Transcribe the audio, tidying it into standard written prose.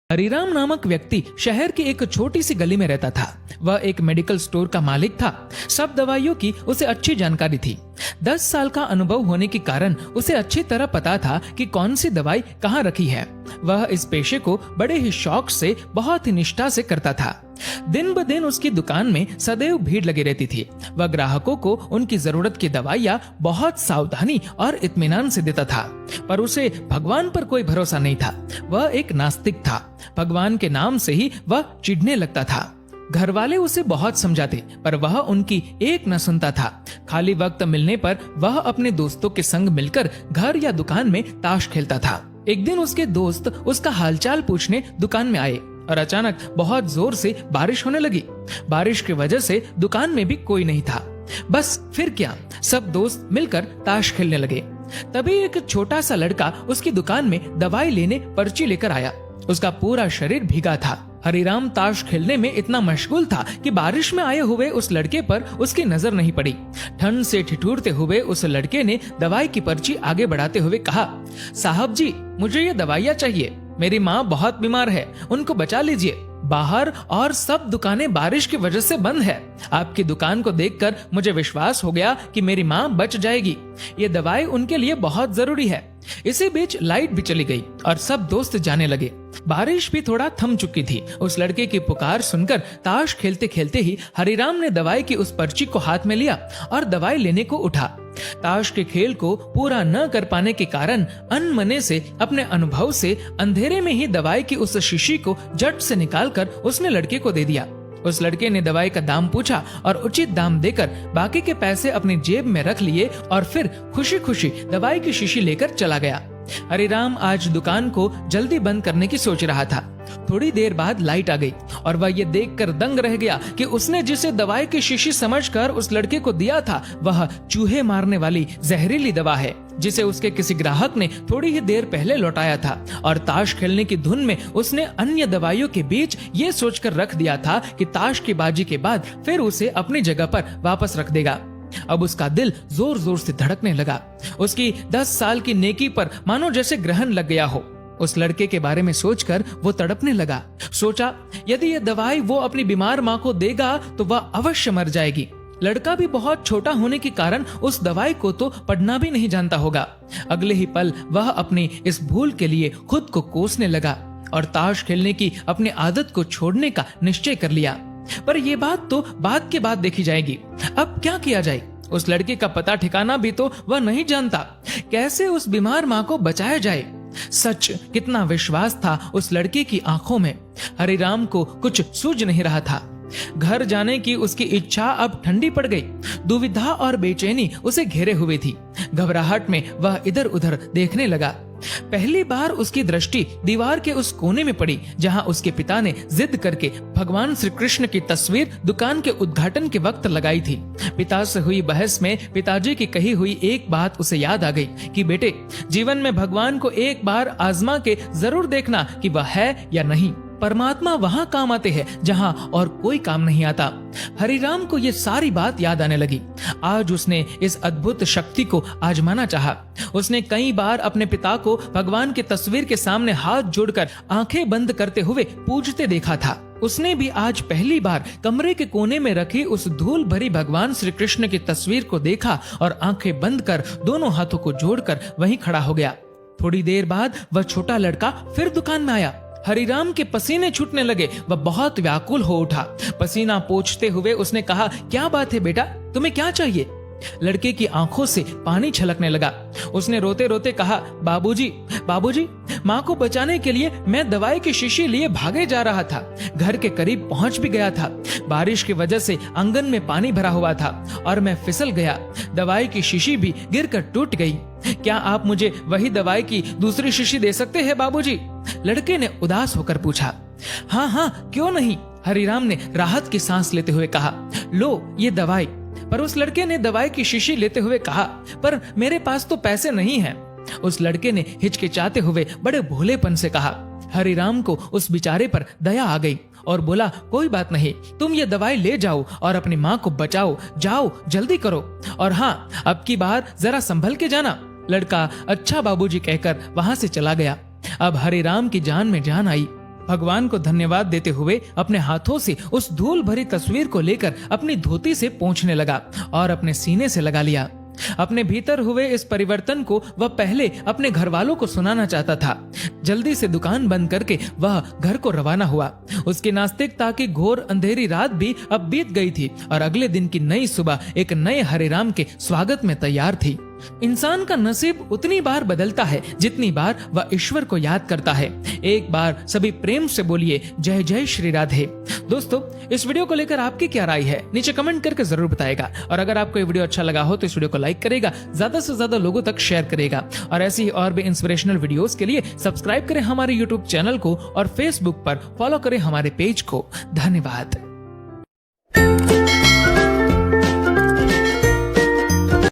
हरिराम नामक व्यक्ति शहर की एक छोटी सी गली में रहता था। वह एक मेडिकल स्टोर का मालिक था। सब दवाइयों की उसे अच्छी जानकारी थी। 10 साल का अनुभव होने के कारण उसे अच्छी तरह पता था कि कौन सी दवाई कहाँ रखी है। वह इस पेशे को बड़े ही शौक से, बहुत ही निष्ठा से करता था। दिन ब दिन उसकी दुकान में सदैव भीड़ लगी रहती थी। वह ग्राहकों को उनकी जरूरत की दवाइयाँ बहुत सावधानी और इत्मीनान से देता था। पर उसे भगवान पर कोई भरोसा नहीं था। वह एक नास्तिक था। भगवान के नाम से ही वह चिढ़ने लगता था। घर वाले उसे बहुत समझाते, पर वह उनकी एक न सुनता था। खाली वक्त मिलने पर वह अपने दोस्तों के संग मिलकर घर या दुकान में ताश खेलता था। एक दिन उसके दोस्त उसका हालचाल पूछने दुकान में आए और अचानक बहुत जोर से बारिश होने लगी। बारिश की वजह से दुकान में भी कोई नहीं था। बस फिर क्या, सब दोस्त मिलकर ताश खेलने लगे। तभी एक छोटा सा लड़का उसकी दुकान में दवाई लेने पर्ची लेकर आया। उसका पूरा शरीर भीगा था। हरिराम ताश खेलने में इतना मशगूल था कि बारिश में आए हुए उस लड़के पर उसकी नजर नहीं पड़ी। ठंड से ठिठुरते हुए उस लड़के ने दवाई की पर्ची आगे बढ़ाते हुए कहा, साहब जी, मुझे ये दवाइयाँ चाहिए। मेरी माँ बहुत बीमार है, उनको बचा लीजिए। बाहर और सब दुकानें बारिश की वजह से बंद है। आपकी दुकान को देखकर मुझे विश्वास हो गया कि मेरी माँ बच जाएगी। ये दवाई उनके लिए बहुत जरूरी है। इसी बीच लाइट भी चली गई और सब दोस्त जाने लगे। बारिश भी थोड़ा थम चुकी थी। उस लड़के की पुकार सुनकर ताश खेलते खेलते ही हरिराम ने दवाई की उस पर्ची को हाथ में लिया और दवाई लेने को उठा। ताश के खेल को पूरा न कर पाने के कारण अनमने से, अपने अनुभव से अंधेरे में ही दवाई की उस शीशी को झट से निकालकर उसने लड़के को दे दिया। उस लड़के ने दवाई का दाम पूछा और उचित दाम देकर बाकी के पैसे अपनी जेब में रख लिए और फिर खुशी खुशी दवाई की शीशी लेकर चला गया। हरिराम आज दुकान को जल्दी बंद करने की सोच रहा था। थोड़ी देर बाद लाइट आ गई और वह ये देखकर दंग रह गया कि उसने जिसे दवाई की शीशी समझकर उस लड़के को दिया था, वह चूहे मारने वाली जहरीली दवा है, जिसे उसके किसी ग्राहक ने थोड़ी ही देर पहले लौटाया था। और ताश खेलने की धुन में उसने अन्य दवाइयों के बीच ये सोचकर रख दिया था कि ताश की बाजी के बाद फिर उसे अपनी जगह पर वापस रख देगा। अब उसका दिल जोर जोर से धड़कने लगा। उसकी 10 साल की नेकी पर मानो जैसे ग्रहण लग गया हो। उस लड़के के बारे में सोचकर वो तड़पने लगा। सोचा, यदि ये दवाई वो अपनी बीमार माँ को देगा तो वह अवश्य मर जाएगी। लड़का भी बहुत छोटा होने के कारण उस दवाई को तो पढ़ना भी नहीं जानता होगा। अगले ही पल वह अपनी इस भूल के लिए खुद को कोसने लगा और ताश खेलने की अपनी आदत को छोड़ने का निश्चय कर लिया। पर यह बात तो बाद के बाद देखी जाएगी। अब क्या किया जाए? उस लड़के का पता ठिकाना भी तो वह नहीं जानता। कैसे उस बीमार माँ को बचाया जाए? सच, कितना विश्वास था उस लड़के की आंखों में। हरिराम को कुछ सूझ नहीं रहा था। घर जाने की उसकी इच्छा अब ठंडी पड़ गई। दुविधा और बेचैनी उसे घेरे हुए थी। घबराहट में वह इधर उधर देखने लगा। पहली बार उसकी दृष्टि दीवार के उस कोने में पड़ी जहां उसके पिता ने जिद करके भगवान श्री कृष्ण की तस्वीर दुकान के उद्घाटन के वक्त लगाई थी। पिता से हुई बहस में पिताजी की कही हुई एक बात उसे याद आ गई कि बेटे, जीवन में भगवान को एक बार आजमा के जरूर देखना कि वह है या नहीं। परमात्मा वहां काम आते हैं जहां और कोई काम नहीं आता। हरिराम को ये सारी बात याद आने लगी। आज उसने इस अद्भुत शक्ति को आजमाना चाहा। उसने कई बार अपने पिता को भगवान की तस्वीर के सामने हाथ जोड़कर आंखें बंद करते हुए पूजते देखा था। उसने भी आज पहली बार कमरे के कोने में रखी उस धूल भरी भगवान श्री कृष्ण की तस्वीर को देखा और आंखें बंद कर दोनों हाथों को जोड़कर वहीं खड़ा हो गया। थोड़ी देर बाद वह छोटा लड़का फिर दुकान में आया। हरिराम के पसीने छूटने लगे। वह बहुत व्याकुल हो उठा। पसीना पोंछते हुए उसने कहा, क्या बात है बेटा, तुम्हें क्या चाहिए? लड़के की आंखों से पानी छलकने लगा। उसने रोते रोते कहा, बाबूजी, बाबूजी, माँ को बचाने के लिए मैं दवाई की शीशी लिए भागे जा रहा था। घर के करीब पहुंच भी गया था। बारिश की वजह से आंगन में पानी भरा हुआ था और मैं फिसल गया। दवाई की शीशी भी गिरकर टूट गई। क्या आप मुझे वही दवाई की दूसरी शीशी दे सकते हैं बाबूजी? लड़के ने उदास होकर पूछा। हाँ हाँ, क्यों नहीं, हरिराम ने राहत की सांस लेते हुए कहा। लो ये दवाई। पर उस लड़के ने दवाई की शीशी लेते हुए कहा, पर मेरे पास तो पैसे नहीं हैं। उस लड़के ने हिचकिचाते हुए बड़े भोलेपन से कहा। हरिराम को उस बेचारे पर दया आ गई और बोला, कोई बात नहीं, तुम ये दवाई ले जाओ और अपनी माँ को बचाओ। जाओ, जल्दी करो। और हाँ, अब की बार जरा संभल के जाना। लड़का अच्छा बाबूजी कहकर वहां से चला गया। अब हरिराम की जान में जान आई। भगवान को धन्यवाद देते हुए अपने हाथों से उस धूल भरी तस्वीर को लेकर अपनी धोती से पोंछने लगा और अपने सीने से लगा लिया। अपने भीतर हुए इस परिवर्तन को वह पहले अपने घर वालों को सुनाना चाहता था। जल्दी से दुकान बंद करके वह घर को रवाना हुआ। उसकी नास्तिकता की घोर अंधेरी रात भी अब बीत गई थी और अगले दिन की नई सुबह एक नए हरिराम के स्वागत में तैयार थी। इंसान का नसीब उतनी बार बदलता है जितनी बार वह ईश्वर को याद करता है। एक बार सभी प्रेम से बोलिए जय जय श्री राधे। दोस्तों, इस वीडियो को लेकर आपकी क्या राय है नीचे कमेंट करके जरूर बताएगा। और अगर आपको ये वीडियो अच्छा लगा हो तो इस वीडियो को लाइक करेगा, ज्यादा से ज्यादा लोगों तक शेयर करेगा। और ऐसी ही और भी इंस्पिरेशनल वीडियोस के लिए सब्सक्राइब करें हमारे यूट्यूब चैनल को और फेसबुक पर फॉलो करें हमारे पेज को। धन्यवाद।